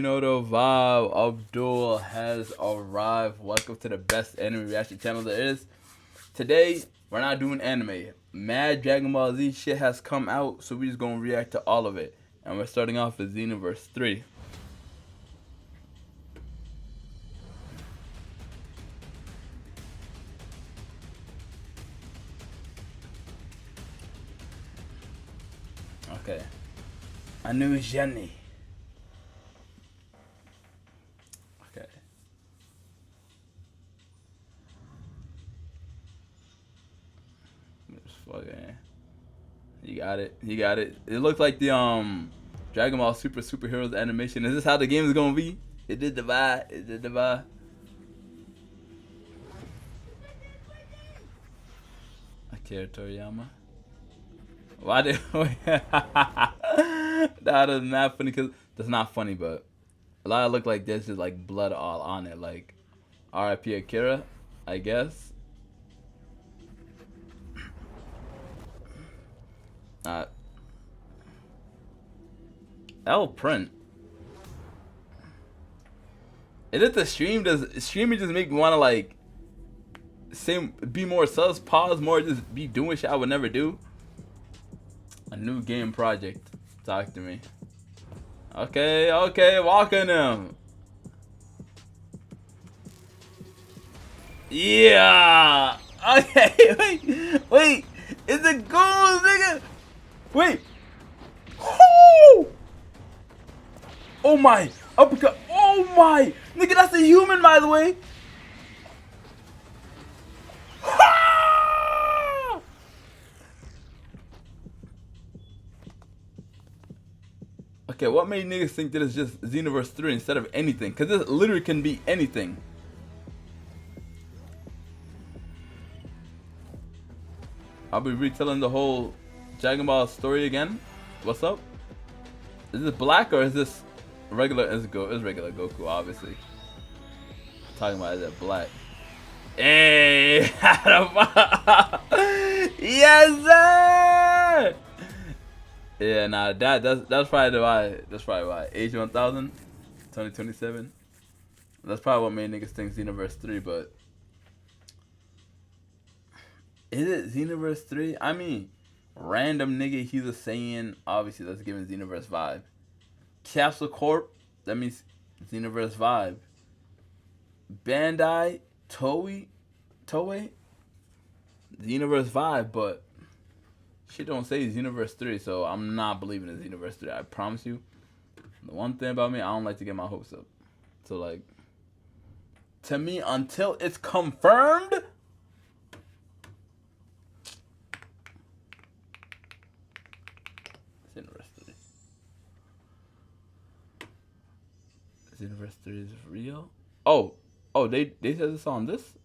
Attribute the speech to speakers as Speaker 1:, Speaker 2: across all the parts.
Speaker 1: know the vibe. Abdul has arrived. Welcome to the best anime reaction channel there is. Today, we're not doing anime. Mad Dragon Ball Z shit has come out, so we're just gonna react to all of it. And we're starting off with Xenoverse 3. Okay. A new Jenny. Okay. Just fucking. You got it. You got it. It looked like the Dragon Ball Superheroes animation. Is this how the game is gonna be? It did the vibe. It did the vibe. Akira Toriyama. Why did that is not funny? Cause that's not funny, but a lot of look like there's just like blood all on it, like R.I.P. Akira, I guess. L print. Is it the stream? Does streaming just make me want to like be more sus, pause more, just be doing shit I would never do? A new game project. Talk to me. Okay, okay, walking him. Yeah. Okay, wait. Is it goals, nigga? Wait. Oh! Oh my. Uppercut. Oh my. Nigga, that's a human, by the way. Okay, what made niggas think that it's just Xenoverse 3 instead of anything? Because this literally can be anything. I'll be retelling the whole Dragon Ball story again. What's up? Is this black or is this regular? It's regular Goku, obviously. Talking about is it black? Hey! Yes, sir! Yeah, nah, that's probably why. That's probably why. Age 1000, 2027. That's probably what made niggas think Xenoverse 3, but is it Xenoverse 3? I mean, random nigga, he's a Saiyan. Obviously, that's giving Xenoverse vibe. Capsule Corp, that means Xenoverse vibe. Bandai, Toei, Xenoverse vibe, but shit don't say Xenoverse 3, so I'm not believing it's Xenoverse 3. I promise you. The one thing about me, I don't like to get my hopes up. So like, to me, until it's confirmed, Xenoverse 3. Xenoverse 3 is real? Oh, they said this on this?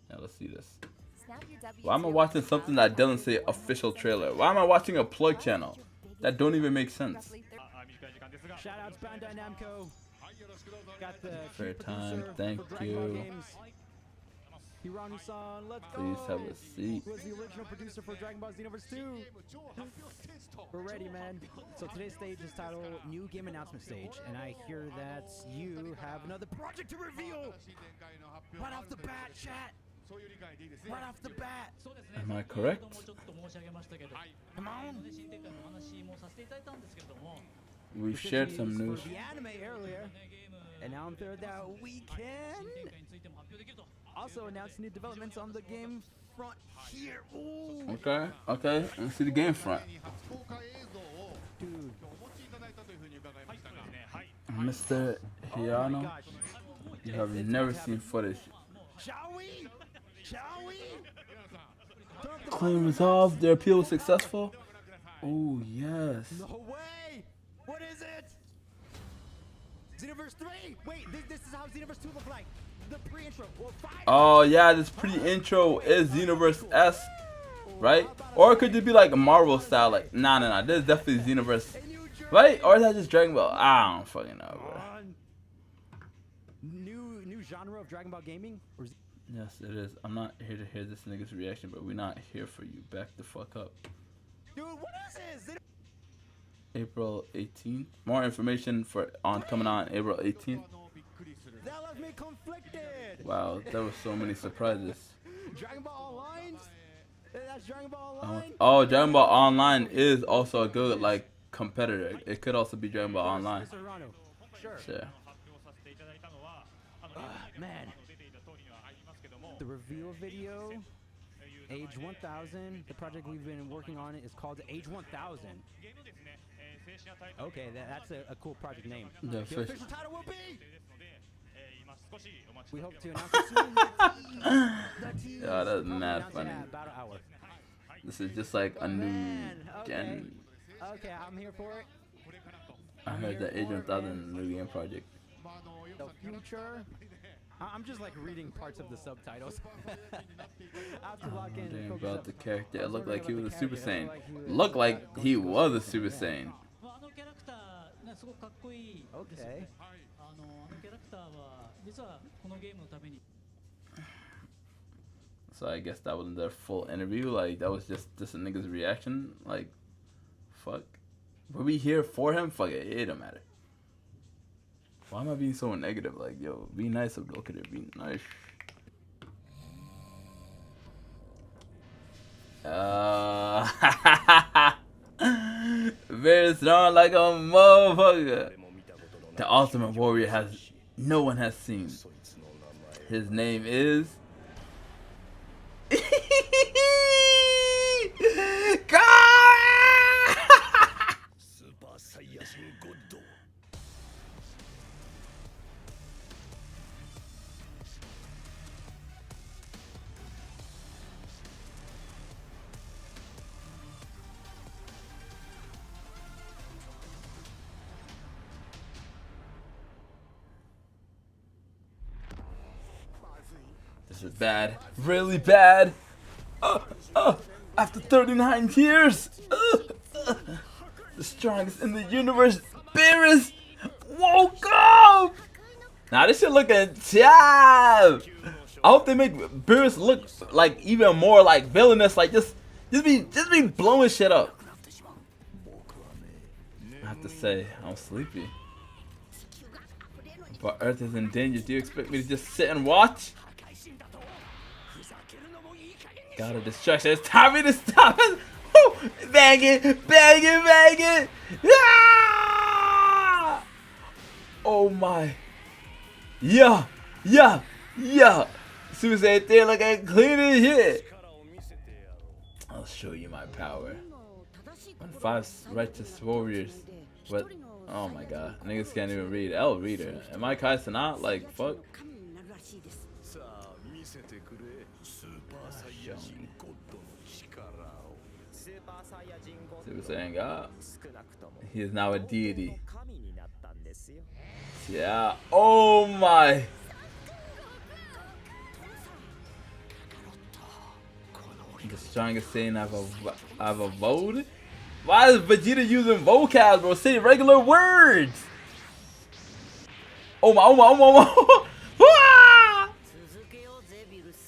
Speaker 1: Now let's see this. Why am I watching something that doesn't say official trailer? Why am I watching a plug channel? That don't even make sense.
Speaker 2: Shoutouts Bandai Namco. Got the
Speaker 1: Fair time, thank you.
Speaker 2: Hirani-san, let's go.
Speaker 1: Please have a seat.
Speaker 2: Who was the original producer for Dragon Ball Xenoverse 2? We're ready, man. So today's stage is titled New Game Announcement Stage, and I hear that you have another project to reveal. Right off the bat, chat. Right off the bat.
Speaker 1: Am I correct?
Speaker 2: Come on.
Speaker 1: We've shared some news.
Speaker 2: The anime earlier, and now I'm heard that we can also announce new developments on the game front here. Ooh.
Speaker 1: Okay, okay. Let's see the game front.
Speaker 2: Dude.
Speaker 1: Mr. Hiano, you have never seen footage.
Speaker 2: Shall we? Shall we?
Speaker 1: Claim resolved. Their appeal was successful. Oh yes.
Speaker 2: No way! What is it? Xenoverse 3? Wait, this is how Xenoverse 2 looked like. The pre-intro. Well,
Speaker 1: oh yeah, this pre-intro is Xenoverse S, right? Or it could just be like a Marvel style, like nah. This is definitely Xenoverse, right? Or is that just Dragon Ball? I don't fucking know, bro.
Speaker 2: New genre of Dragon Ball gaming? Or
Speaker 1: Yes, it is. I'm not here to hear this nigga's reaction, but we're not here for you. Back the fuck up.
Speaker 2: Dude, what is this?
Speaker 1: April 18th. More information on coming on April 18th.
Speaker 2: That left me conflicted.
Speaker 1: Wow, there were so many surprises.
Speaker 2: Dragon Ball Online? That's Dragon Ball Online?
Speaker 1: Oh, Dragon Ball Online is also a good like competitor. It could also be Dragon Ball Online.
Speaker 2: Mr. Rano. Sure.
Speaker 1: Yeah.
Speaker 2: Man. The reveal video, Age 1000. The project we've been working on is called Age 1000. Okay, that's a cool project name.
Speaker 1: The
Speaker 2: official title will be. We hope to announce it soon.
Speaker 1: Yeah, that's mad funny.
Speaker 2: About an hour.
Speaker 1: This is just like a new gen.
Speaker 2: Okay, I'm here for it.
Speaker 1: I heard the Age 1000 new game project.
Speaker 2: The future. I'm just like reading parts of the subtitles.
Speaker 1: Damn, about the character. It looked like he was a Super Saiyan. Looked like he was a Super Saiyan.
Speaker 2: Okay.
Speaker 1: So I guess that wasn't their full interview. Like that was just a nigga's reaction. Like, fuck. Were we here for him? Fuck it. It don't matter. Why am I being so negative? Like, yo, be nice, Abdulkadir. Be nice. Beerus throwing like a motherfucker. The Ultimate Warrior no one has seen. His name is This is bad. Really bad. After 39 years. The strongest in the universe. Beerus woke up. Now this shit looking tough. I hope they make Beerus look like even more like villainous. Like just be blowing shit up. I have to say, I'm sleepy. But Earth is in danger. Do you expect me to just sit and watch? Got a distraction. It's time for me to stop it. Bang it, bang it, bang it. Ah! Oh my. Yeah. Suicide there looking clean as shit. I'll show you my power. On 5 righteous warriors. But oh my god. Niggas can't even read. L reader. Am I Kai Sanat? Like fuck. Super Saiyan God. He is now a deity. Yeah. Oh my. The strongest Saiyan I've evolved. Why is Vegeta using vocab, bro? Say regular words. Oh my.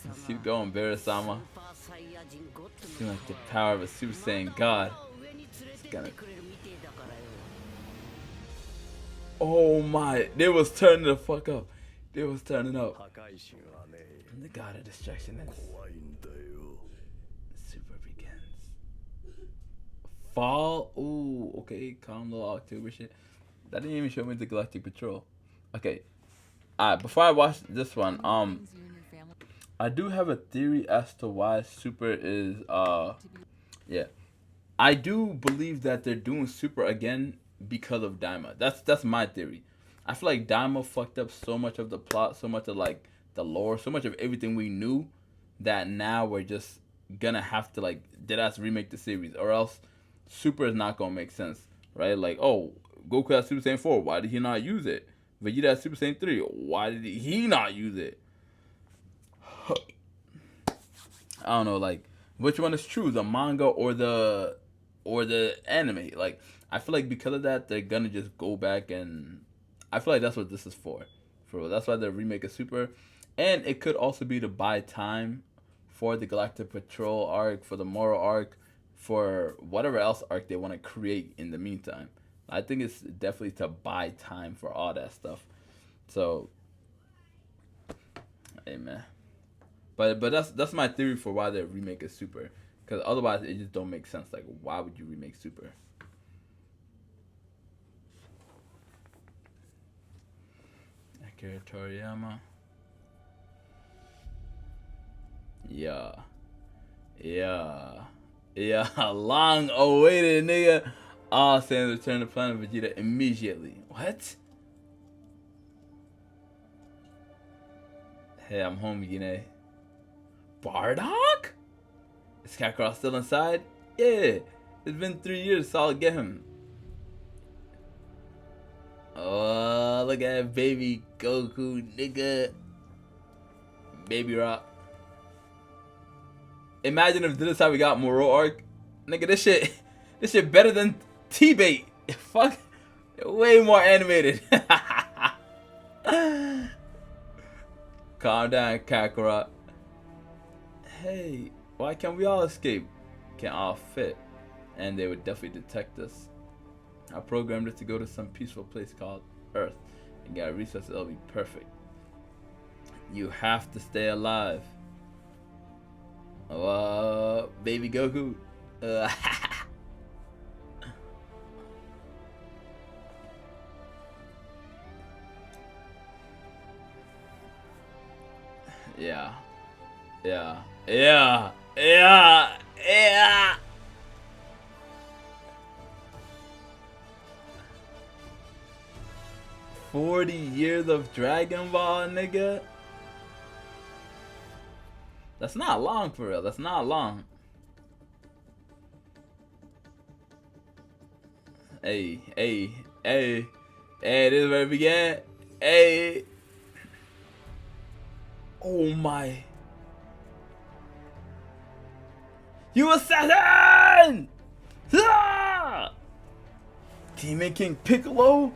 Speaker 1: Let's keep going, Beerus-sama. Seems like the power of a Super Saiyan God. Oh my, they was turning the fuck up. They was turning up. And the god of destruction is super begins. Fall. Ooh, okay, calm little October shit. That didn't even show me the Galactic Patrol. Okay. Alright, before I watch this one, I do have a theory as to why Super is yeah. I do believe that they're doing Super again because of Daima. That's my theory. I feel like Daima fucked up so much of the plot, so much of like the lore, so much of everything we knew that now we're just gonna have to like deadass remake the series, or else Super is not gonna make sense, right? Like, oh, Goku has Super Saiyan 4, why did he not use it? Vegeta has Super Saiyan 3, why did he not use it? I don't know, like, which one is true, the manga or the anime? Like, I feel like because of that, they're gonna just go back, and I feel like that's what this is for real. That's why they're remaking Super, and it could also be to buy time for the Galactic Patrol arc, for the Moro arc, for whatever else arc they want to create in the meantime. I think it's definitely to buy time for all that stuff. So, hey man, but that's my theory for why they remake a Super, because otherwise it just don't make sense. Like, why would you remake Super? Akira Toriyama. Yeah, long awaited, nigga. All Saiyans return to planet Vegeta immediately. What? Hey, I'm home, Gine. Bardock? Is Kakarot still inside? Yeah, it's been 3 years, so I'll get him. Oh, look at baby Goku, nigga. Baby Rock. Imagine if this is how we got Moro arc. Nigga, this shit better than T-Bait. Fuck. Way more animated. Calm down, Kakarot. Hey, why can't we all escape? Can't all fit. And they would definitely detect us. I programmed it to go to some peaceful place called Earth and get a resource that'll be perfect. You have to stay alive. Baby Goku. Yeah. 40 years of Dragon Ball, nigga. That's not long, for real. That's not long. Hey, this is where it began. Hey. Oh my. You assassin! Ah! Demon King Piccolo?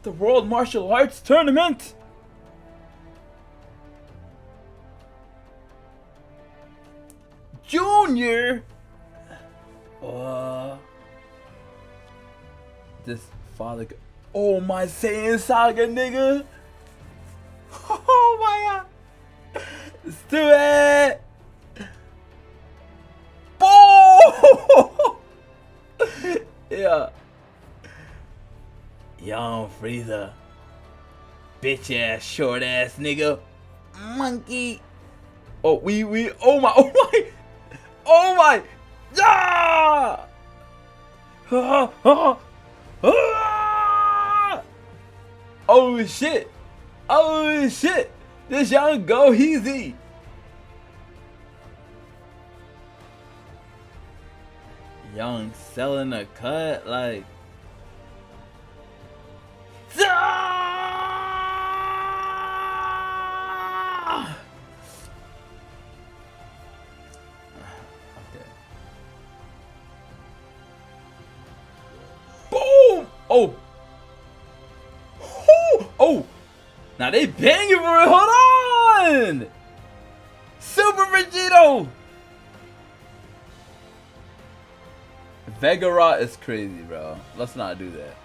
Speaker 1: The World Martial Arts Tournament? Junior? This father. Oh my Saiyan Saga, nigga! Oh my god! Let's do it! Boom! Yeah. Young Frieza. Bitch ass, short ass nigga. Monkey. Oh, oh my! Yeah! Oh shit! Oh shit! This young go easy. Young selling a cut like. Okay. Boom! Oh! Oh! Now they banging for it. Hold on! Super Vegito! Vegarot is crazy, bro. Let's not do that.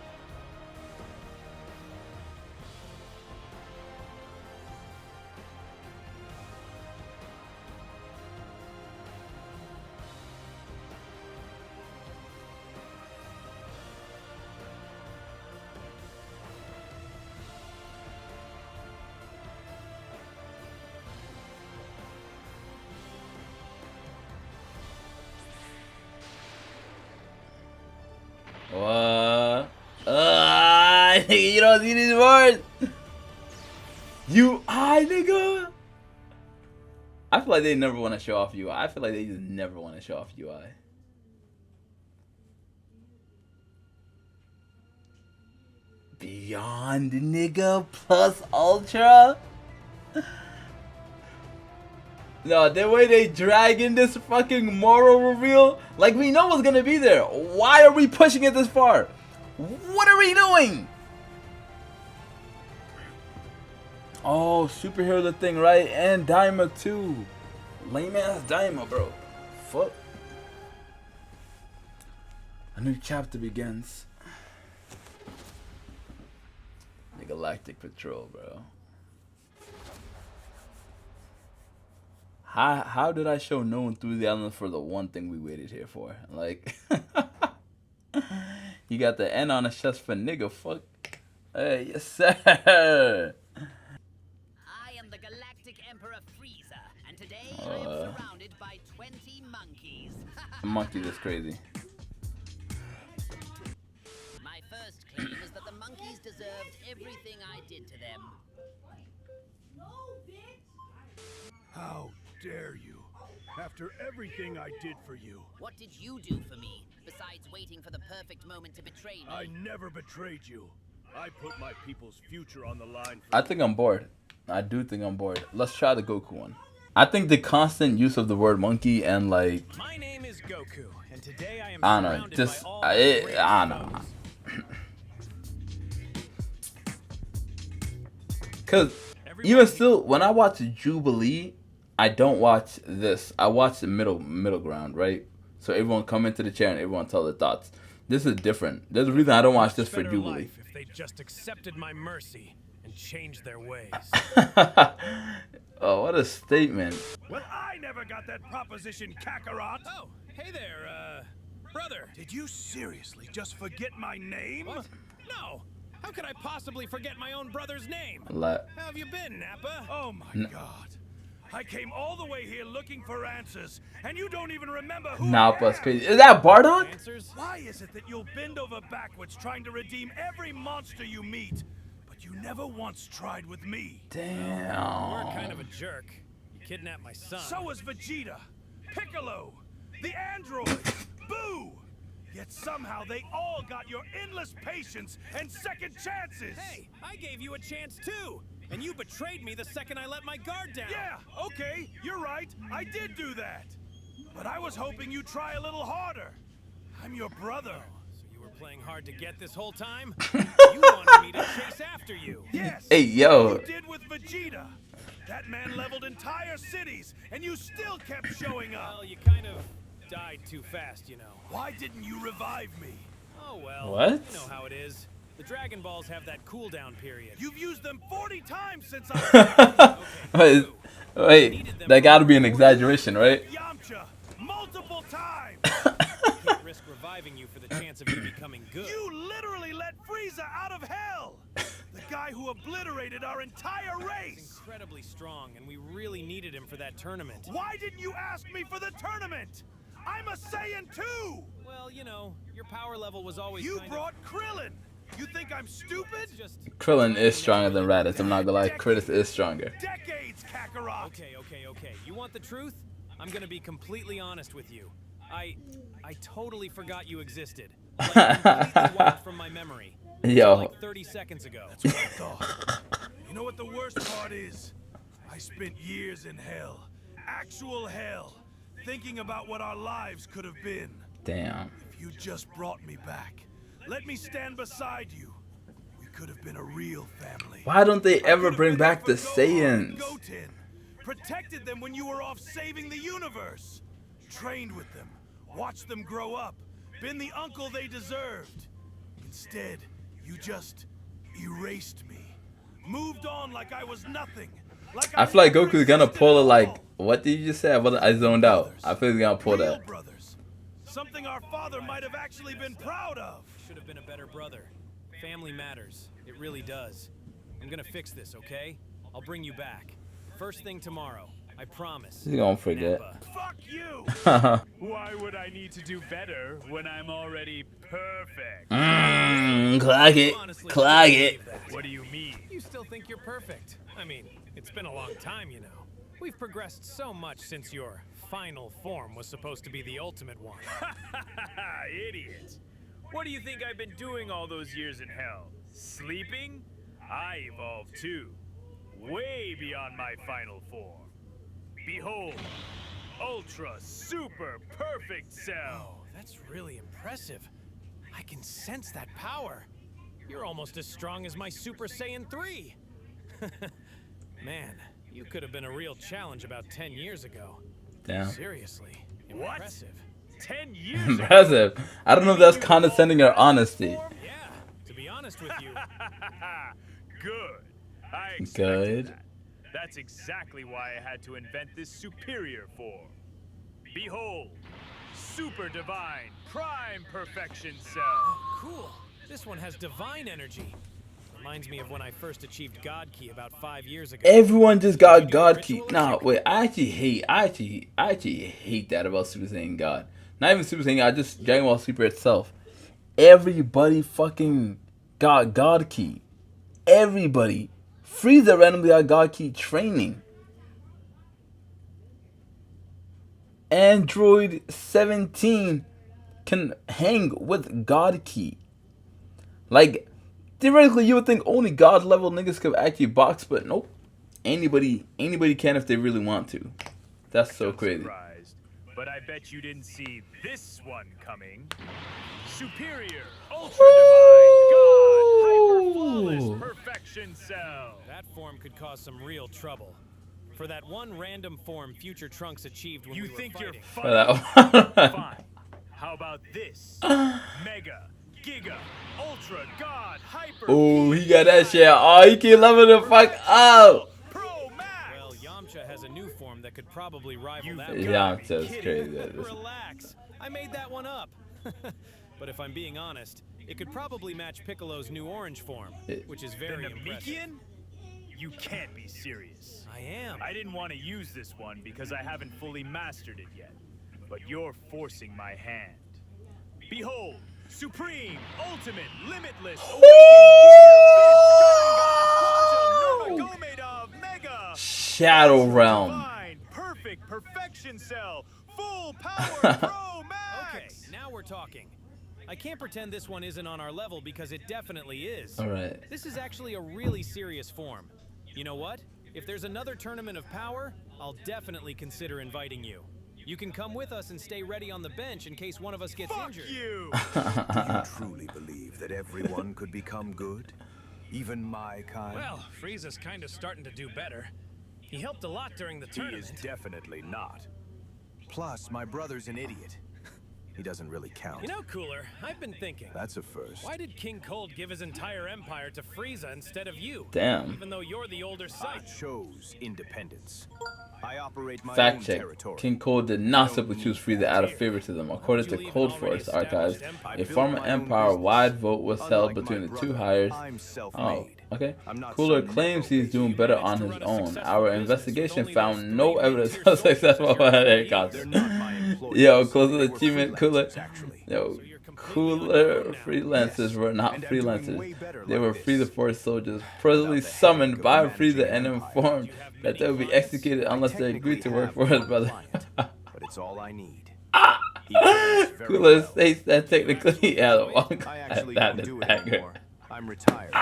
Speaker 1: You don't see these words. Nigga. I feel like they never want to show off UI. I feel like they just never want to show off UI. Beyond nigga plus ultra. No, the way they dragging this fucking moral reveal, like we know what's gonna be there. Why are we pushing it this far? What are we doing? Oh, superhero the thing, right? And Daima too. Lame ass Daima, bro. Fuck. A new chapter begins. The Galactic Patrol, bro. How did I show no enthusiasm for the one thing we waited here for? Like, you got the N on the chest for nigga. Fuck. Hey, yes sir.
Speaker 3: I am the Galactic Emperor Frieza, and today I am surrounded by 20 monkeys.
Speaker 1: Monkey is crazy.
Speaker 3: My first claim is that the monkeys deserved everything I did to them.
Speaker 4: How dare you? After everything I did for you.
Speaker 3: What did you do for me, besides waiting for the perfect moment to betray me?
Speaker 4: I never betrayed you. I put my people's future on the line.
Speaker 1: I think I'm bored. I do think I'm bored. Let's try the Goku one. I think the constant use of the word monkey and like,
Speaker 2: My name is Goku, and today I am
Speaker 1: I don't know,
Speaker 2: surrounded
Speaker 1: just
Speaker 2: by all
Speaker 1: I
Speaker 2: the greatest
Speaker 1: don't know.
Speaker 2: foes.
Speaker 1: Cause even still, when I watch Jubilee, I don't watch this. I watch the middle ground, right? So everyone come into the chair and everyone tell their thoughts. This is different. There's a reason I don't watch this for Jubilee.
Speaker 5: If they just accepted my mercy and changed their ways.
Speaker 1: Oh, what a statement.
Speaker 4: Well, I never got that proposition, Kakarot.
Speaker 5: Oh, hey there, brother.
Speaker 4: Did you seriously just forget my name?
Speaker 5: What? No. How could I possibly forget my own brother's name?
Speaker 1: A lot.
Speaker 5: How have you been, Nappa?
Speaker 4: Oh my God. I came all the way here looking for answers, and you don't even remember who
Speaker 1: Nah,
Speaker 4: I
Speaker 1: that's
Speaker 4: am.
Speaker 1: crazy. Is that Bardock?
Speaker 5: Answers?
Speaker 4: Why is it that you'll bend over backwards trying to redeem every monster you meet, but you never once tried with me?
Speaker 5: You're
Speaker 1: Damn.
Speaker 5: kind of a jerk. You kidnapped my son.
Speaker 4: So was Vegeta, Piccolo, the android, Boo! Yet somehow they all got your endless patience and second chances!
Speaker 5: Hey, I gave you a chance too, and you betrayed me the second I let my guard down.
Speaker 4: Yeah, okay, you're right, I did do that. But I was hoping you'd try a little harder. I'm your brother.
Speaker 5: So you were playing hard to get this whole time? You wanted me to chase after you.
Speaker 4: Yes,
Speaker 1: Hey, yo.
Speaker 4: you did with Vegeta. That man leveled entire cities, and you still kept showing up.
Speaker 5: Well, you kind of died too fast, you know.
Speaker 4: Why didn't you revive me?
Speaker 5: Oh well.
Speaker 1: What?
Speaker 5: You know how it is. The Dragon Balls have that cooldown period.
Speaker 4: You've used them 40 times since I
Speaker 1: Wait, wait, that gotta be an exaggeration, right?
Speaker 4: Yamcha multiple times.
Speaker 5: Can't risk reviving you for the chance of you becoming good.
Speaker 4: You literally let Frieza out of hell. The guy who obliterated our entire
Speaker 5: He's
Speaker 4: race.
Speaker 5: incredibly strong, and we really needed him for that tournament.
Speaker 4: Why didn't you ask me for the tournament? I'm a Saiyan too.
Speaker 5: Well, you know, your power level was always
Speaker 4: You
Speaker 5: kind
Speaker 4: brought Krillin. You think I'm stupid?
Speaker 5: of just
Speaker 1: Krillin is stronger than Raditz. I'm not gonna lie, Kratos is stronger.
Speaker 4: Decades, Kakarot.
Speaker 5: Okay. You want the truth? I'm gonna be completely honest with you. I totally forgot you existed. Like, completely wiped from my memory.
Speaker 1: Yo.
Speaker 5: Like 30 seconds ago.
Speaker 4: That's what I thought. You know what the worst part is? I spent years in hell. Actual hell. Thinking about what our lives could have been.
Speaker 1: Damn.
Speaker 4: If you just brought me back. Let me stand beside you. We could have been a real family.
Speaker 1: Why don't they
Speaker 4: I
Speaker 1: ever
Speaker 4: could have
Speaker 1: bring
Speaker 4: been
Speaker 1: back the
Speaker 4: there for Gohan and
Speaker 1: Saiyans?
Speaker 4: Goten. Protected them when you were off saving the universe. Trained with them. Watched them grow up. Been the uncle they deserved. Instead, you just erased me. Moved on like I was nothing. Like
Speaker 1: I feel like
Speaker 4: never
Speaker 1: Goku's gonna
Speaker 4: existed
Speaker 1: pull
Speaker 4: at
Speaker 1: it like,
Speaker 4: all.
Speaker 1: what did you just say? I zoned out. I feel he's gonna pull
Speaker 4: Real
Speaker 1: that.
Speaker 4: brothers. Something our father might have actually been proud of.
Speaker 5: Should have been a better brother. Family matters. It really does. I'm gonna fix this, okay? I'll bring you back. First thing tomorrow. I promise.
Speaker 1: He's gonna forget.
Speaker 5: Nappa.
Speaker 4: Fuck you!
Speaker 6: Why would I need to do better when I'm already perfect?
Speaker 1: Clock it.
Speaker 5: Honestly,
Speaker 1: Clock
Speaker 5: I
Speaker 1: it.
Speaker 5: believe that.
Speaker 6: What do you mean?
Speaker 5: You still think you're perfect. I mean, it's been a long time, you know. We've progressed so much since your final form was supposed to be the ultimate one.
Speaker 6: Idiot. What do you think I've been doing all those years in hell? Sleeping? I evolved too. Way beyond my final form. Behold, Ultra Super Perfect Cell.
Speaker 5: Oh, that's really impressive. I can sense that power. You're almost as strong as my Super Saiyan 3. Man, you could have been a real challenge about 10 years ago.
Speaker 1: Damn.
Speaker 5: Seriously,
Speaker 6: What?
Speaker 5: impressive.
Speaker 6: 10 years ago.
Speaker 1: Impressive. I don't know if that's condescending or honesty.
Speaker 5: Yeah, to be honest with you.
Speaker 6: Good. I expected
Speaker 1: Good.
Speaker 6: that. That's exactly why I had to invent this superior form. Behold, Super Divine Prime Perfection Cell.
Speaker 5: Cool. This one has divine energy. Reminds me of when I first achieved God Key about 5 years ago.
Speaker 1: Everyone just got
Speaker 5: Did you do
Speaker 1: God
Speaker 5: a
Speaker 1: Key.
Speaker 5: ritual
Speaker 1: Nah,
Speaker 5: trick?
Speaker 1: wait. I actually hate that about Super Saiyan God. Not even Super Saiyan God, just Dragon Ball Super itself. Everybody fucking got God Key. Everybody. Frieza randomly got God Key training. Android 17 can hang with God Key. Like, theoretically, you would think only God level niggas could actually box, but nope. Anybody can if they really want to. That's so crazy.
Speaker 6: Surprised, but I bet you didn't see this one coming. Superior Ultra Divine God Hyper Flawless Perfection Cell.
Speaker 5: That form could cause some real trouble. For that one random form Future Trunks achieved when
Speaker 6: You
Speaker 5: we were
Speaker 6: think
Speaker 5: fighting.
Speaker 6: you're
Speaker 1: For that
Speaker 6: funny?
Speaker 1: one.
Speaker 6: Fine. How about this? Mega, Giga, Ultra, God, Hyper.
Speaker 1: Oh, he got that shit. Oh, he keep loving the fuck up.
Speaker 6: Pro Max.
Speaker 5: Well, Yamcha has a new form that could probably rival that.
Speaker 6: You've
Speaker 5: one.
Speaker 6: gotta be
Speaker 1: Yamcha's
Speaker 6: kidding.
Speaker 1: crazy.
Speaker 5: Relax. I made that one up. But if I'm being honest, it could probably match Piccolo's new orange form, which is
Speaker 6: The
Speaker 5: very impressive.
Speaker 6: Namekian? You can't be serious.
Speaker 5: I am.
Speaker 6: I didn't want to use this one because I haven't fully mastered it yet. But you're forcing my hand. Behold, Supreme, Ultimate, Limitless, Awakened Gear, Fist, Sharingan, Quantum, Nova, Mega,
Speaker 1: Shadow Realm.
Speaker 6: Divine, Perfect, Perfection Cell, Full Power, Pro Max.
Speaker 5: Okay, now we're talking. I can't pretend this one isn't on our level because it definitely is.
Speaker 1: Alright.
Speaker 5: This is actually a really serious form. You know what? If there's another tournament of power, I'll definitely consider inviting you. You can come with us and stay ready on the bench in case one of us gets
Speaker 6: Fuck
Speaker 5: injured.
Speaker 6: you.
Speaker 7: Do you truly believe that everyone could become good? Even my kind?
Speaker 5: Well, Frieza's kind of starting to do better. He helped a lot during the
Speaker 7: He
Speaker 5: tournament.
Speaker 7: is definitely not. Plus, my brother's an idiot. He doesn't really count.
Speaker 5: You know, Cooler, I've been thinking.
Speaker 7: That's a first.
Speaker 5: Why did King Cold give his entire empire to Frieza instead of you?
Speaker 1: Damn.
Speaker 5: Even though you're the older
Speaker 7: I
Speaker 5: son.
Speaker 7: chose independence. I operate my own
Speaker 1: Fact check.
Speaker 7: territory.
Speaker 1: King Cold did not simply choose Frieza out of favoritism. According to Cold Force archives, a former Empire-wide vote was held between the two hires.
Speaker 7: I'm
Speaker 1: Oh,
Speaker 7: self-made.
Speaker 1: okay.
Speaker 7: I'm not
Speaker 1: Cooler
Speaker 7: some
Speaker 1: claims he's doing
Speaker 5: You
Speaker 1: better
Speaker 5: managed
Speaker 1: on
Speaker 5: to
Speaker 1: his
Speaker 5: run a
Speaker 1: own.
Speaker 5: successful
Speaker 1: Our
Speaker 5: business with
Speaker 1: investigation
Speaker 5: only
Speaker 1: found
Speaker 5: those
Speaker 1: no
Speaker 5: three
Speaker 1: evidence
Speaker 5: mid-tier
Speaker 1: of
Speaker 5: soldiers
Speaker 1: successful
Speaker 5: as your
Speaker 1: headache
Speaker 5: employees.
Speaker 1: costs.
Speaker 7: They're not my employees.
Speaker 1: Yo, close to
Speaker 7: They
Speaker 1: the
Speaker 7: were
Speaker 1: achievement, Cooler.
Speaker 7: freelancers, actually.
Speaker 1: Yo,
Speaker 5: So you're completely on your
Speaker 1: Cooler
Speaker 5: own now.
Speaker 1: freelancers were not
Speaker 7: And I'm doing way
Speaker 1: freelancers.
Speaker 7: better
Speaker 1: They
Speaker 7: like
Speaker 1: were
Speaker 7: this.
Speaker 1: Free the Force soldiers, presently
Speaker 7: Without the
Speaker 1: summoned
Speaker 7: headache
Speaker 1: by
Speaker 7: of
Speaker 1: Frieza
Speaker 7: managing
Speaker 1: and
Speaker 7: an empire.
Speaker 1: informed that they will be executed unless they agree to work for his brother.
Speaker 7: But it's all I need. He plays very
Speaker 1: Cooler
Speaker 7: well.
Speaker 1: states that technically he had a one.
Speaker 7: I actually
Speaker 1: That
Speaker 7: don't
Speaker 1: is
Speaker 7: do it
Speaker 1: accurate.
Speaker 7: anymore. I'm retired.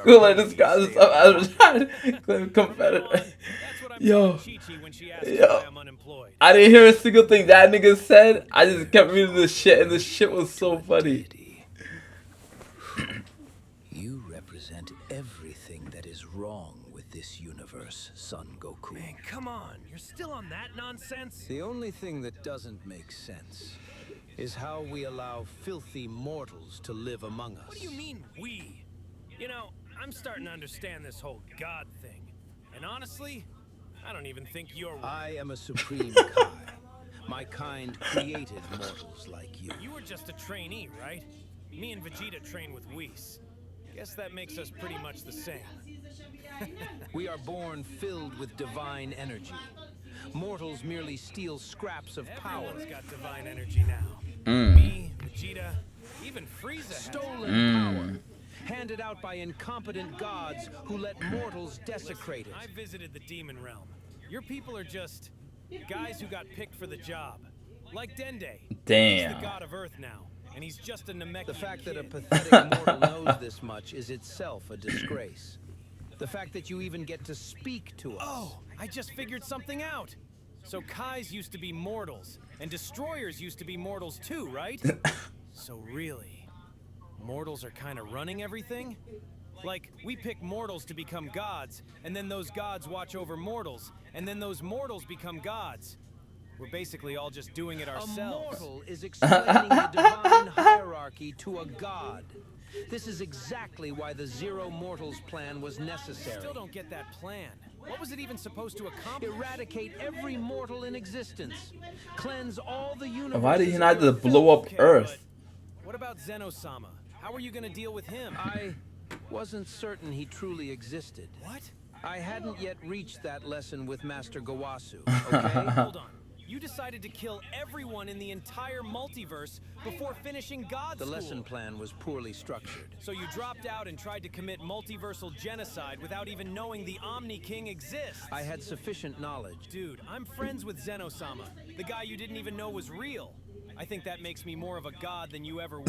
Speaker 1: Cooler describes himself as retired competitor.
Speaker 5: That's what I'm
Speaker 1: Yo.
Speaker 5: telling Chi-Chi when she asks
Speaker 1: Yo.
Speaker 5: why I'm unemployed.
Speaker 1: I didn't hear a single thing that nigga said. I just kept reading this shit, and this shit was so funny.
Speaker 8: You represent everything that is wrong with this universe, Son Goku.
Speaker 5: Man, come on. You're still on that nonsense?
Speaker 8: The only thing that doesn't make sense is how we allow filthy mortals to live among us.
Speaker 5: What do you mean, we? You know, I'm starting to understand this whole God thing. And honestly, I don't even think you're one.
Speaker 8: I am a supreme Kai. My kind created mortals like you.
Speaker 5: You were just a trainee, right? Me and Vegeta train with Whis. Guess that makes us pretty much the same.
Speaker 8: We are born filled with divine energy. Mortals merely steal scraps of power.
Speaker 5: Everyone's got divine energy now.
Speaker 1: Mm.
Speaker 5: Me, Vegeta, even Frieza has it.
Speaker 8: Stolen power. Handed out by incompetent gods who let mortals desecrate it.
Speaker 5: I visited the demon realm. Your people are just guys who got picked for the job. Like Dende. He's the
Speaker 1: Damn.
Speaker 5: god of Earth now, and he's just a Namekian
Speaker 8: The fact that a
Speaker 5: kid.
Speaker 8: pathetic mortal knows this much is itself a disgrace. The fact that you even get to speak to us.
Speaker 5: Oh, I just figured something out. So Kais used to be mortals, and destroyers used to be mortals too, right? So really, mortals are kind of running everything? Like, we pick mortals to become gods, and then those gods watch over mortals, and then those mortals become gods. We're basically all just doing it
Speaker 8: A
Speaker 5: ourselves.
Speaker 8: mortal is explaining the divine hierarchy to a god. This is exactly why the Zero Mortals plan was necessary.
Speaker 5: Still don't get that plan. What was it even supposed to accomplish?
Speaker 8: Eradicate every mortal in existence. Cleanse all the universe.
Speaker 1: Why did he not just blow up Earth?
Speaker 5: What about Zeno-sama? How are you gonna deal with him?
Speaker 8: I wasn't certain he truly existed.
Speaker 5: What?
Speaker 8: I hadn't yet reached that lesson with Master Gawasu, okay?
Speaker 5: Hold on. You decided to kill everyone in the entire multiverse before finishing God
Speaker 8: The
Speaker 5: School.
Speaker 8: lesson plan was poorly structured.
Speaker 5: So you dropped out and tried to commit multiversal genocide without even knowing the Omni King exists.
Speaker 8: I had sufficient knowledge.
Speaker 5: Dude, I'm friends with Zeno-sama, the guy you didn't even know was real. I think that makes me more of a god than you ever were.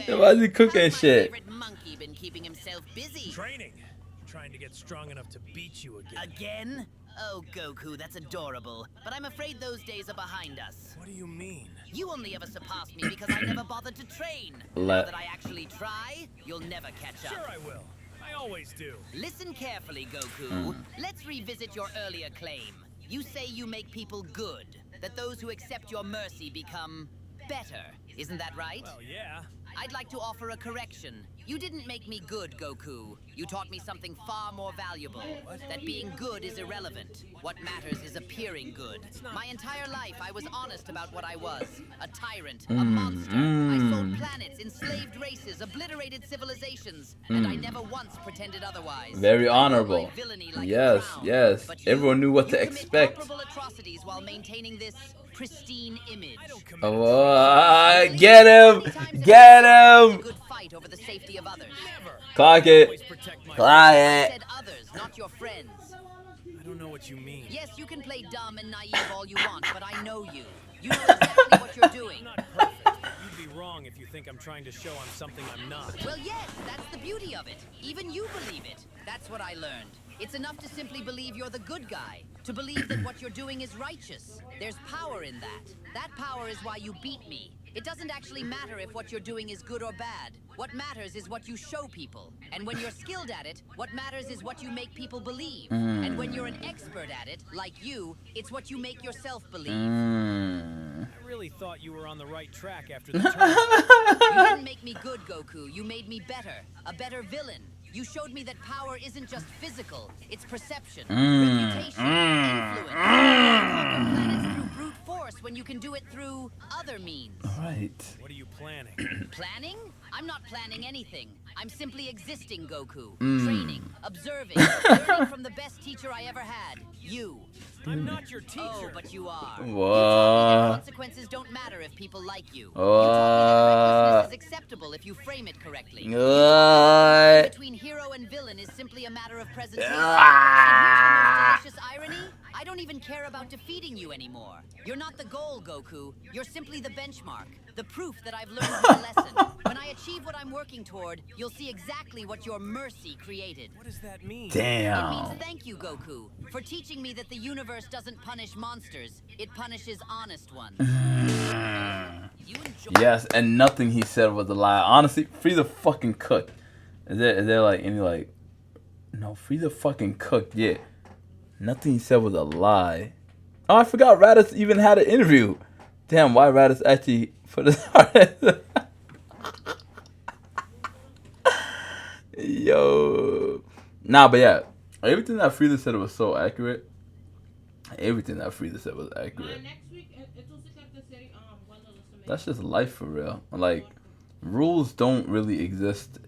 Speaker 1: Why is he cooking
Speaker 3: How's my
Speaker 1: shit?
Speaker 3: favorite monkey been keeping himself busy?
Speaker 6: Training. Trying to get strong enough to beat you again.
Speaker 3: Again? Oh, Goku, that's adorable. But I'm afraid those days are behind us.
Speaker 6: What do you mean?
Speaker 3: You only ever surpassed me because I never bothered to train. Now
Speaker 1: Let-
Speaker 3: that I actually try, you'll never catch up.
Speaker 6: Sure I will. I always do.
Speaker 3: Listen carefully, Goku. Let's revisit your earlier claim. You say you make people good, that those who accept your mercy become better. Isn't that right?
Speaker 6: Well, yeah.
Speaker 3: I'd like to offer a correction. You didn't make me good, Goku. You taught me something far more valuable. That being good is irrelevant. What matters is appearing good. My entire life, I was honest about what I was. A tyrant, a monster. I sold planets, enslaved races, obliterated civilizations. And I never once pretended otherwise.
Speaker 1: Very
Speaker 3: I wore my
Speaker 1: honorable.
Speaker 3: villainy like a
Speaker 1: Yes,
Speaker 3: crown.
Speaker 1: yes.
Speaker 3: But you-
Speaker 1: Everyone knew what to
Speaker 3: you commit
Speaker 1: expect.
Speaker 3: comparable atrocities while maintaining this pristine image.
Speaker 6: I don't commit.
Speaker 1: Get him! Get
Speaker 3: A
Speaker 1: him!
Speaker 3: good fight over the safety of others.
Speaker 1: Clock it.
Speaker 5: Always protect my...
Speaker 1: Clock
Speaker 3: I
Speaker 1: it.
Speaker 3: said others, not your friends.
Speaker 5: I don't know what you mean.
Speaker 3: Yes, you can play dumb and naive all you want, but I know you. You know exactly what you're doing.
Speaker 5: Not perfect. You'd be wrong if you think I'm trying to show I'm something I'm not.
Speaker 3: Well, yes, that's the beauty of it. Even you believe it. That's what I learned. It's enough to simply believe you're the good guy. To believe that what you're doing is righteous. There's power in that. That power is why you beat me. It doesn't actually matter if what you're doing is good or bad. What matters is what you show people. And when you're skilled at it, what matters is what you make people believe. And when you're an expert at it, like you, it's what you make yourself believe.
Speaker 5: I really thought you were on the right track after the tournament.
Speaker 3: You didn't make me good, Goku. You made me better. A better villain. You showed me that power isn't just physical. It's perception, reputation, influence. You conquer planets through brute force when you can do it through other means.
Speaker 1: Right.
Speaker 5: What are you planning?
Speaker 3: Planning? I'm not planning anything. I'm simply existing, Goku. Training, observing, learning from the best teacher I ever had. You.
Speaker 5: I'm not your teacher.
Speaker 3: Oh, but you are.
Speaker 1: What?
Speaker 3: You taught me that consequences don't matter if people like you. You taught me that recklessness is acceptable if you frame it correctly.
Speaker 1: What?
Speaker 3: Between hero and villain is simply a matter of presentation. And here's the most delicious irony. I don't even care about defeating you anymore. You're not the goal, Goku. You're simply the benchmark. The proof that I've learned my lesson. When I achieve what I'm working toward, you'll see exactly what your mercy created.
Speaker 5: What does that mean?
Speaker 3: It
Speaker 1: Damn.
Speaker 3: means thank you, Goku, for teaching me that the universe doesn't punish monsters. It punishes honest ones. You enjoy
Speaker 1: Yes, and nothing he said was a lie. Honestly, free the fucking cook. Is there like any like? No, free the fucking cook. Yeah, nothing he said was a lie. Oh, I forgot Raditz even had an interview. Damn, why Raditz actually put his heart in? Yo, nah, but yeah, everything that Frieza said was so accurate. Everything that Frieza said was accurate. That's just life for real. Like, rules don't really exist.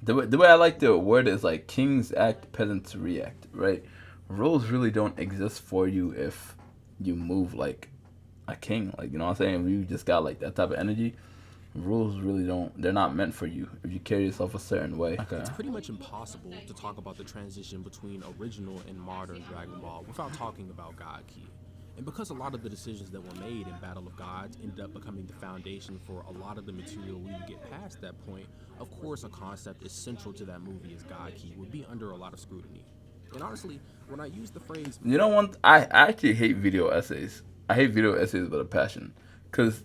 Speaker 1: The way I like to word it is like kings act, peasants react, right? Rules really don't exist for you if you move like a king. Like, you know what I'm saying? If you just got like that type of energy, rules really don't, they're not meant for you if you carry yourself a certain way. Okay.
Speaker 9: It's pretty much impossible to talk about the transition between original and modern Dragon Ball without talking about God Ki. And because a lot of the decisions that were made in Battle of Gods ended up becoming the foundation for a lot of the material we would get past that point, of course a concept as central to that movie as God Ki would be under a lot of scrutiny. And honestly, when I use the phrase...
Speaker 1: You know what? I actually hate video essays. I hate video essays with a passion. Because,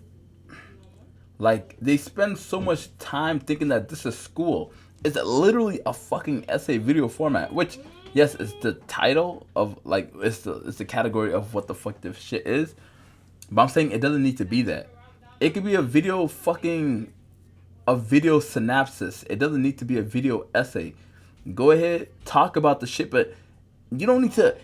Speaker 1: like, they spend so much time thinking that this is school. It's literally a fucking essay video format. Which, yes, it's the title of like it's the category of what the fuck this shit is. But I'm saying it doesn't need to be that. It could be a video synopsis. It doesn't need to be a video essay. Go ahead, talk about the shit, but you don't need to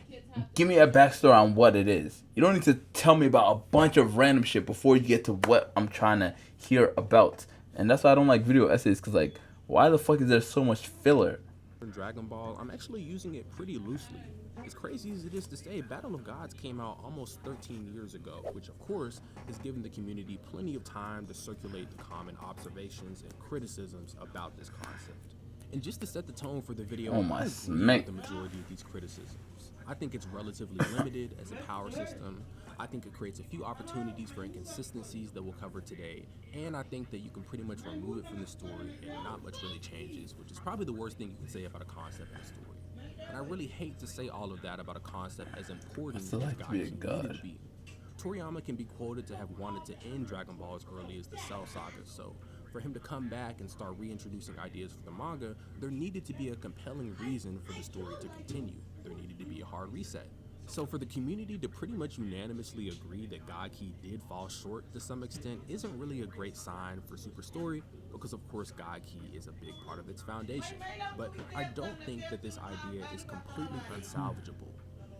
Speaker 1: give me a backstory on what it is. You don't need to tell me about a bunch of random shit before you get to what I'm trying to hear about. And that's why I don't like video essays, because like, why the fuck is there so much filler?
Speaker 9: In Dragon Ball, I'm actually using it pretty loosely. As crazy as it is to say, Battle of Gods came out almost 13 years ago, which of course has given the community plenty of time to circulate the common observations and criticisms about this concept. And just to set the tone for the video,
Speaker 1: Oh my
Speaker 9: I agree
Speaker 1: smack.
Speaker 9: with the majority of these criticisms. I think it's relatively limited as a power system. I think it creates a few opportunities for inconsistencies that we'll cover today, and I think that you can pretty much remove it from the story and not much really changes, which is probably the worst thing you can say about a concept in a story. And I really hate to say all of that about a concept as important as
Speaker 1: I still like to be a
Speaker 9: Galactic
Speaker 1: god.
Speaker 9: needed to be. Toriyama can be quoted to have wanted to end Dragon Ball as early as the Cell Saga, so for him to come back and start reintroducing ideas for the manga, there needed to be a compelling reason for the story to continue. There needed to be a hard reset. So for the community to pretty much unanimously agree that God Key did fall short to some extent isn't really a great sign for Super Story, because of course God Key is a big part of its foundation. But I don't think that this idea is completely unsalvageable.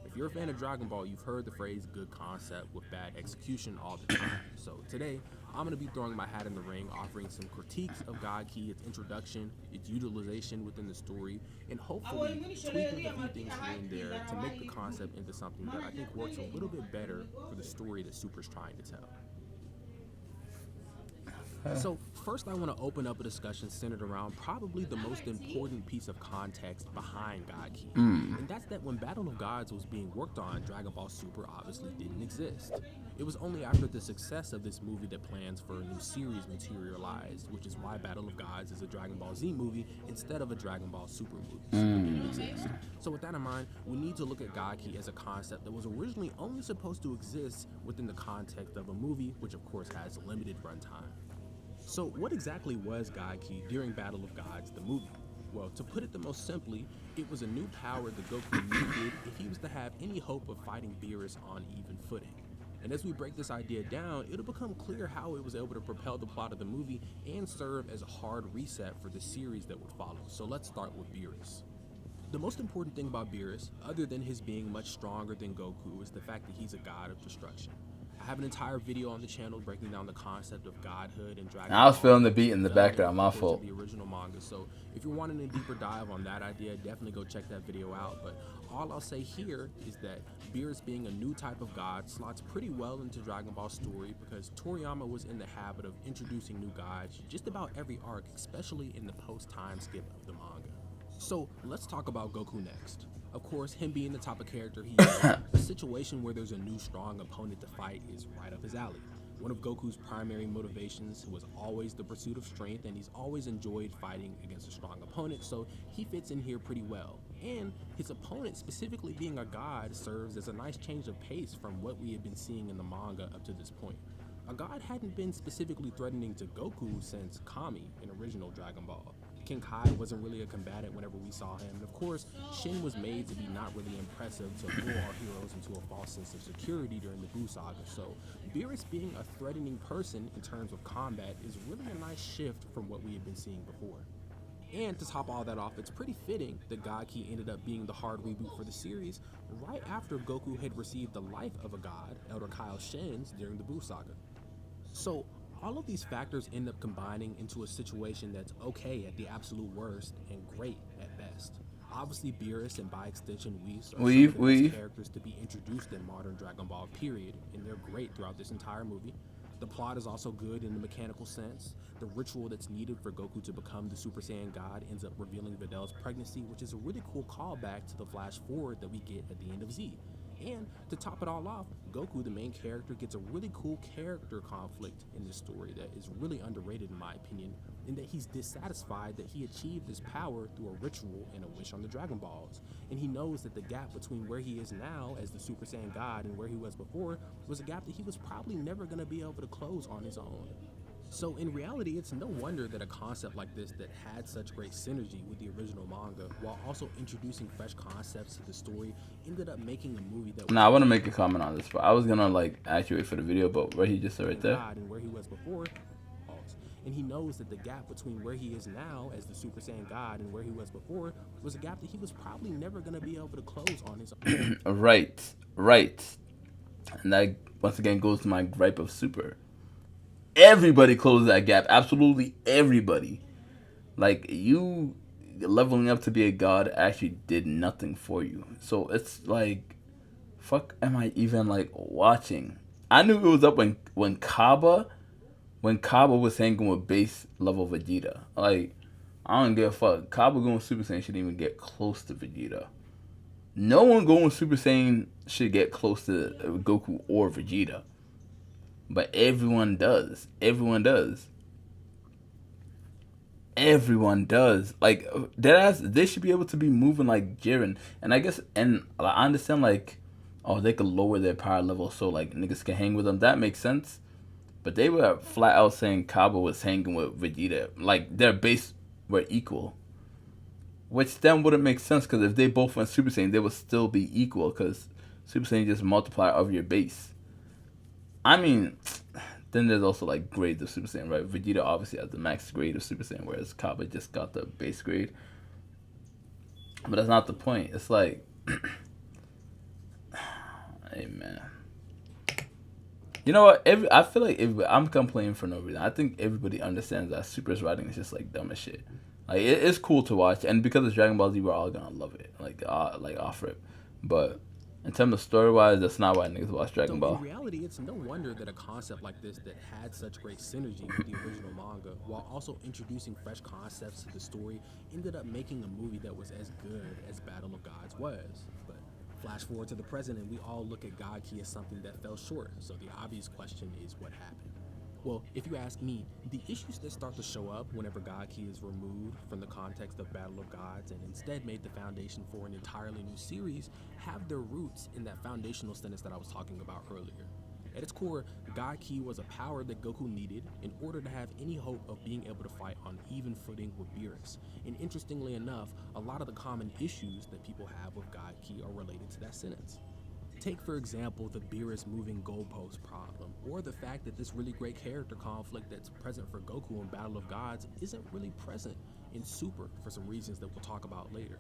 Speaker 9: If you're a fan of Dragon Ball, you've heard the phrase good concept with bad execution all the time. So today, I'm going to be throwing my hat in the ring, offering some critiques of God Key, its introduction, its utilization within the story, and hopefully tweaking a few things here and there to make the concept into something that I think works a little bit better for the story that Super's trying to tell. So first I want to open up a discussion centered around probably the most important piece of context behind God Key. And that's that when Battle of Gods was being worked on, Dragon Ball Super obviously didn't exist. It was only after the success of this movie that plans for a new series materialized, which is why Battle of Gods is a Dragon Ball Z movie instead of a Dragon Ball Super movie. Super didn't exist. So with that in mind, we need to look at God Key as a concept that was originally only supposed to exist within the context of a movie, which of course has limited runtime. So what exactly was God Key during Battle of Gods, the movie? Well, to put it the most simply, it was a new power that Goku needed if he was to have any hope of fighting Beerus on even footing. And as we break this idea down, it'll become clear how it was able to propel the plot of the movie and serve as a hard reset for the series that would follow. So let's start with Beerus. The most important thing about Beerus, other than his being much stronger than Goku, is the fact that he's a god of destruction. I have an entire video on the channel breaking down the concept of godhood and Dragon
Speaker 1: I was
Speaker 9: Ball
Speaker 1: feeling the beat in the background, my
Speaker 9: of course,
Speaker 1: fault.
Speaker 9: of the original manga. So if you're wanting a deeper dive on that idea, definitely go check that video out. But all I'll say here is that Beerus being a new type of god slots pretty well into Dragon Ball story, because Toriyama was in the habit of introducing new gods just about every arc, especially in the post-time skip of the manga. So let's talk about Goku next. Of course, him being the type of character he is, a situation where there's a new strong opponent to fight is right up his alley. One of Goku's primary motivations was always the pursuit of strength, and he's always enjoyed fighting against a strong opponent, so he fits in here pretty well. And his opponent, specifically being a god, serves as a nice change of pace from what we had been seeing in the manga up to this point. A god hadn't been specifically threatening to Goku since Kami in original Dragon Ball. King Kai wasn't really a combatant whenever we saw him, and of course, Shin was made to be not really impressive to lure our heroes into a false sense of security during the Buu Saga, so Beerus being a threatening person in terms of combat is really a nice shift from what we had been seeing before. And to top all that off, it's pretty fitting that God Key ended up being the hard reboot for the series right after Goku had received the life of a god, Elder Kyle Shen's, during the Buu Saga. So all of these factors end up combining into a situation that's okay at the absolute worst and great at best. Obviously, Beerus and by extension Whis are some of the best characters to be introduced in modern Dragon Ball period, and they're great throughout this entire movie. The plot is also good in the mechanical sense. The ritual that's needed for Goku to become the Super Saiyan God ends up revealing Vidal's pregnancy, which is a really cool callback to the flash forward that we get at the end of Z. And to top it all off, Goku, the main character, gets a really cool character conflict in this story that is really underrated in my opinion, in that he's dissatisfied that he achieved this power through a ritual and a wish on the Dragon Balls. And he knows that the gap between where he is now as the Super Saiyan God and where he was before was a gap that he was probably never going to be able to close on his own. So in reality, it's no wonder that a concept like this that had such great synergy with the original manga, while also introducing fresh concepts to the story, ended up making a movie that was
Speaker 1: Now I want to make a comment on this, but I was gonna like actually wait for the video, but where he just said right there.
Speaker 9: God and where he was before. Pause. And he knows that the gap between where he is now as the Super Saiyan God and where he was before was a gap that he was probably never gonna be able to close on his own.
Speaker 1: Right, right. And that once again goes to my gripe of Super. Everybody closed that gap. Absolutely everybody. Like, you leveling up to be a god actually did nothing for you. So it's like, fuck am I even like watching? I knew it was up when Kaba was hanging with base level Vegeta. Like, I don't give a fuck. Kaba going Super Saiyan shouldn't even get close to Vegeta. No one going Super Saiyan should get close to Goku or Vegeta. But everyone does. Everyone does. Everyone does. Like, they should be able to be moving like Jiren. And I guess, and I understand, like, oh, they could lower their power level so, like, niggas can hang with them. That makes sense. But they were flat out saying Kaba was hanging with Vegeta. Like, their base were equal. Which then wouldn't make sense, because if they both went Super Saiyan, they would still be equal, because Super Saiyan just multiply of your base. I mean, then there's also like grades of Super Saiyan, right? Vegeta obviously has the max grade of Super Saiyan, whereas Kaba just got the base grade. But that's not the point. It's like, hey man, you know what? I feel like I'm complaining for no reason. I think everybody understands that Super's writing is just like dumb as shit. Like, it's cool to watch, and because it's Dragon Ball Z, we're all gonna love it, like off rip. But in terms of story-wise, that's not why niggas watch Dragon Ball.
Speaker 9: In reality, it's no wonder that a concept like this that had such great synergy with the original manga, while also introducing fresh concepts to the story, ended up making a movie that was as good as Battle of Gods was. But flash forward to the present, and we all look at God Ki as something that fell short. So the obvious question is, what happened? Well, if you ask me, the issues that start to show up whenever God Ki is removed from the context of Battle of Gods and instead made the foundation for an entirely new series have their roots in that foundational sentence that I was talking about earlier. At its core, God Ki was a power that Goku needed in order to have any hope of being able to fight on even footing with Beerus. And interestingly enough, a lot of the common issues that people have with God Ki are related to that sentence. Take, for example, the Beerus moving goalpost problem, or the fact that this really great character conflict that's present for Goku in Battle of Gods isn't really present in Super for some reasons that we'll talk about later.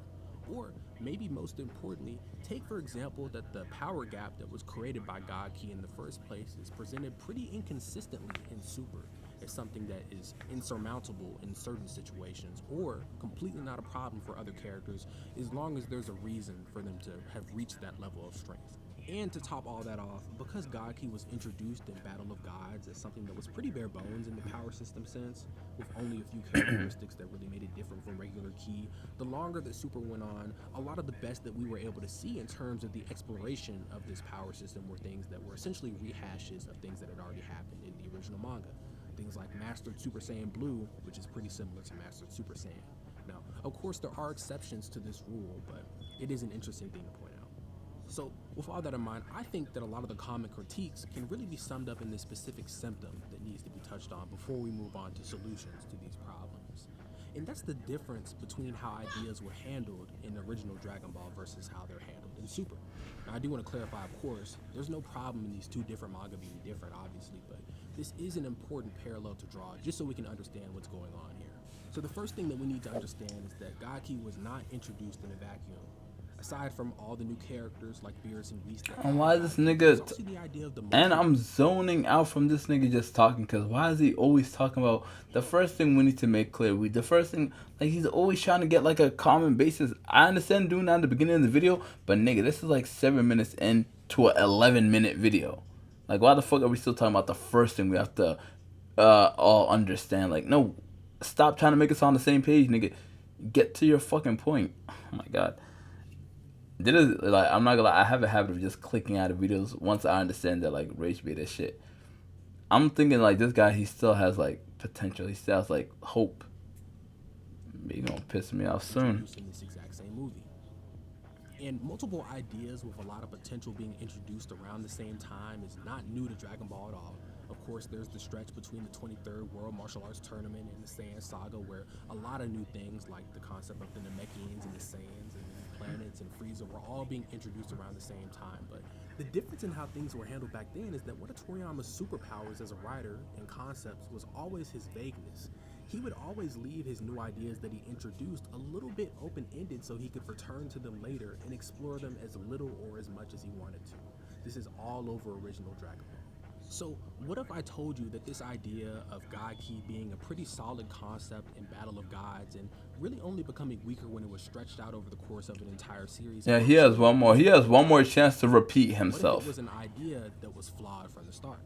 Speaker 9: Or, maybe most importantly, take for example that the power gap that was created by God Ki in the first place is presented pretty inconsistently in Super as something that is insurmountable in certain situations, or completely not a problem for other characters as long as there's a reason for them to have reached that level of strength. And to top all that off, because God Ki was introduced in Battle of Gods as something that was pretty bare bones in the power system sense, with only a few characteristics that really made it different from regular Ki, the longer that Super went on, a lot of the best that we were able to see in terms of the exploration of this power system were things that were essentially rehashes of things that had already happened in the original manga. Things like Mastered Super Saiyan Blue, which is pretty similar to Mastered Super Saiyan. Now, of course, there are exceptions to this rule, but it is an interesting thing to point out. So, with all that in mind, I think that a lot of the common critiques can really be summed up in this specific symptom that needs to be touched on before we move on to solutions to these problems. And that's the difference between how ideas were handled in the original Dragon Ball versus how they're handled in Super. Now, I do want to clarify, of course, there's no problem in these two different manga being different, obviously, but this is an important parallel to draw just so we can understand what's going on here. So the first thing that we need to understand is that God Ki was not introduced in a vacuum. Aside from all the new characters like Beerus and Whis,
Speaker 1: and why is this nigga and I'm zoning out from this nigga just talking, because why is he always talking about the first thing we need to make clear? The first thing, like, he's always trying to get like a common basis. I understand doing that at the beginning of the video, but nigga, this is like 7 minutes into an 11-minute video. Like, why the fuck are we still talking about the first thing we have to all understand? Like, no, stop trying to make us on the same page, nigga. Get to your fucking point. Oh my god. Like, I'm not gonna lie, I have a habit of just clicking out of videos once I understand that, like, rage bait is shit. I'm thinking, like, this guy, he still has, like, potential. He still has, like, hope. He gonna piss me off soon.
Speaker 9: In this exact same movie. And multiple ideas with a lot of potential being introduced around the same time is not new to Dragon Ball at all. Of course, there's the stretch between the 23rd World Martial Arts Tournament and the Saiyan Saga, where a lot of new things like the concept of the Namekians and the Saiyans and the planets and Frieza were all being introduced around the same time. But the difference in how things were handled back then is that one of Toriyama's superpowers as a writer and concepts was always his vagueness. He would always leave his new ideas that he introduced a little bit open-ended so he could return to them later and explore them as little or as much as he wanted to. This is all over original Dragon Ball. So what if I told you that this idea of God Ki being a pretty solid concept in Battle of Gods and really only becoming weaker when it was stretched out over the course of an entire series?
Speaker 1: Yeah, he has one more. He has one more chance to repeat himself.
Speaker 9: What if it was an idea that was flawed from the start?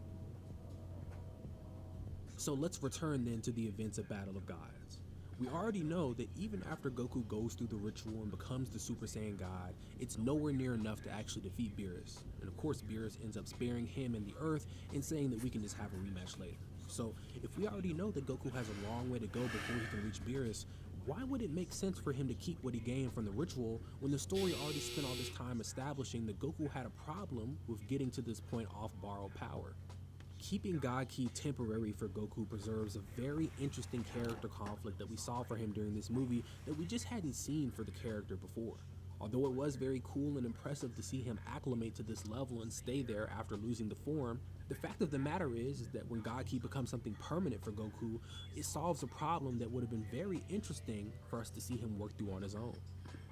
Speaker 9: So let's return then to the events of Battle of Gods. We already know that even after Goku goes through the ritual and becomes the Super Saiyan God, it's nowhere near enough to actually defeat Beerus. And of course, Beerus ends up sparing him and the Earth and saying that we can just have a rematch later. So if we already know that Goku has a long way to go before he can reach Beerus, why would it make sense for him to keep what he gained from the ritual when the story already spent all this time establishing that Goku had a problem with getting to this point off borrowed power? Keeping God Ki temporary for Goku preserves a very interesting character conflict that we saw for him during this movie that we just hadn't seen for the character before. Although it was very cool and impressive to see him acclimate to this level and stay there after losing the form, the fact of the matter is that when God Ki becomes something permanent for Goku, it solves a problem that would have been very interesting for us to see him work through on his own.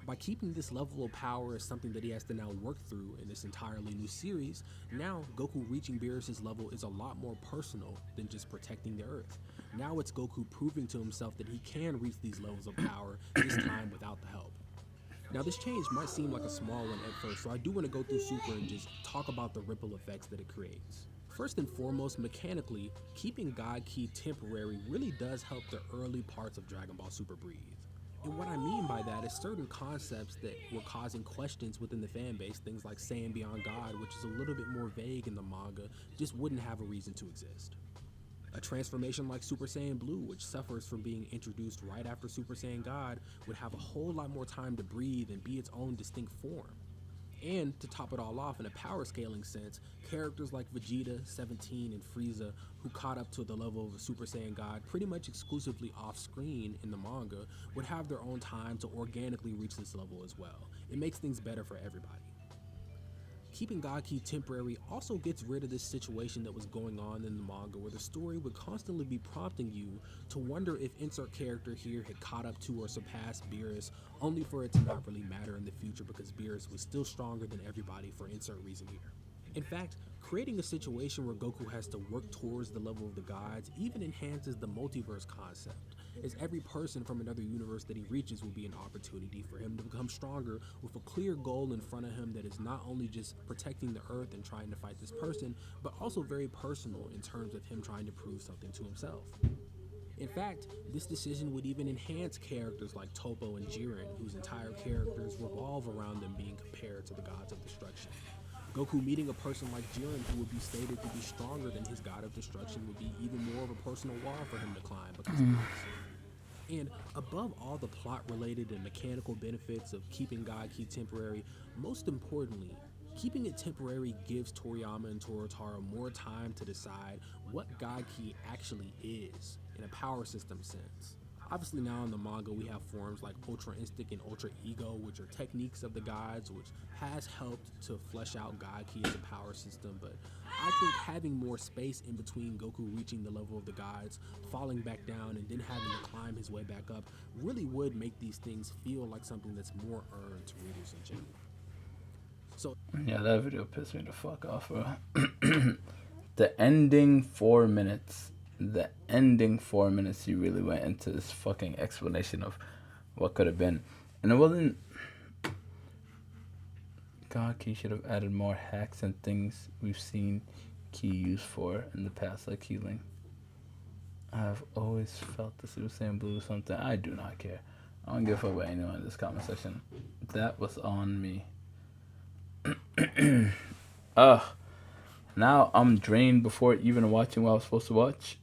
Speaker 9: By keeping this level of power as something that he has to now work through in this entirely new series, now Goku reaching Beerus' level is a lot more personal than just protecting the Earth. Now it's Goku proving to himself that he can reach these levels of power, this time without the help. Now this change might seem like a small one at first, so I do want to go through Super and just talk about the ripple effects that it creates. First and foremost, mechanically, keeping God Ki temporary really does help the early parts of Dragon Ball Super breathe. And what I mean by that is certain concepts that were causing questions within the fan base, things like Saiyan Beyond God, which is a little bit more vague in the manga, just wouldn't have a reason to exist. A transformation like Super Saiyan Blue, which suffers from being introduced right after Super Saiyan God, would have a whole lot more time to breathe and be its own distinct form. And to top it all off, in a power scaling sense, characters like Vegeta, 17, and Frieza, who caught up to the level of a Super Saiyan God pretty much exclusively off screen in the manga, would have their own time to organically reach this level as well. It makes things better for everybody. Keeping God Ki temporary also gets rid of this situation that was going on in the manga where the story would constantly be prompting you to wonder if insert character here had caught up to or surpassed Beerus, only for it to not really matter in the future because Beerus was still stronger than everybody for insert reason here. In fact, creating a situation where Goku has to work towards the level of the gods even enhances the multiverse concept, as every person from another universe that he reaches will be an opportunity for him to become stronger with a clear goal in front of him that is not only just protecting the Earth and trying to fight this person, but also very personal in terms of him trying to prove something to himself. In fact, this decision would even enhance characters like Toppo and Jiren, whose entire characters revolve around them being compared to the gods of destruction. Goku meeting a person like Jiren who would be stated to be stronger than his god of destruction would be even more of a personal wall for him to climb because of this. And above all the plot-related and mechanical benefits of keeping God Ki temporary, most importantly, keeping it temporary gives Toriyama and Torotaro more time to decide what God Ki actually is in a power system sense. Obviously now in the manga we have forms like Ultra Instinct and Ultra Ego, which are techniques of the gods, which has helped to flesh out God Ki as a power system, but I think having more space in between Goku reaching the level of the gods, falling back down, and then having to climb his way back up really would make these things feel like something that's more earned to readers in general. So
Speaker 1: yeah, that video pissed me the fuck off, bro. The ending 4 minutes. The ending 4 minutes, he really went into this fucking explanation of what could have been. And it wasn't... God, Ki should have added more hacks and things we've seen Ki used for in the past, like healing. I've always felt the Super Saiyan Blue or something. I do not care. I don't give a fuck about anyone in this comment section. That was on me. Ugh. Now I'm drained before even watching what I was supposed to watch.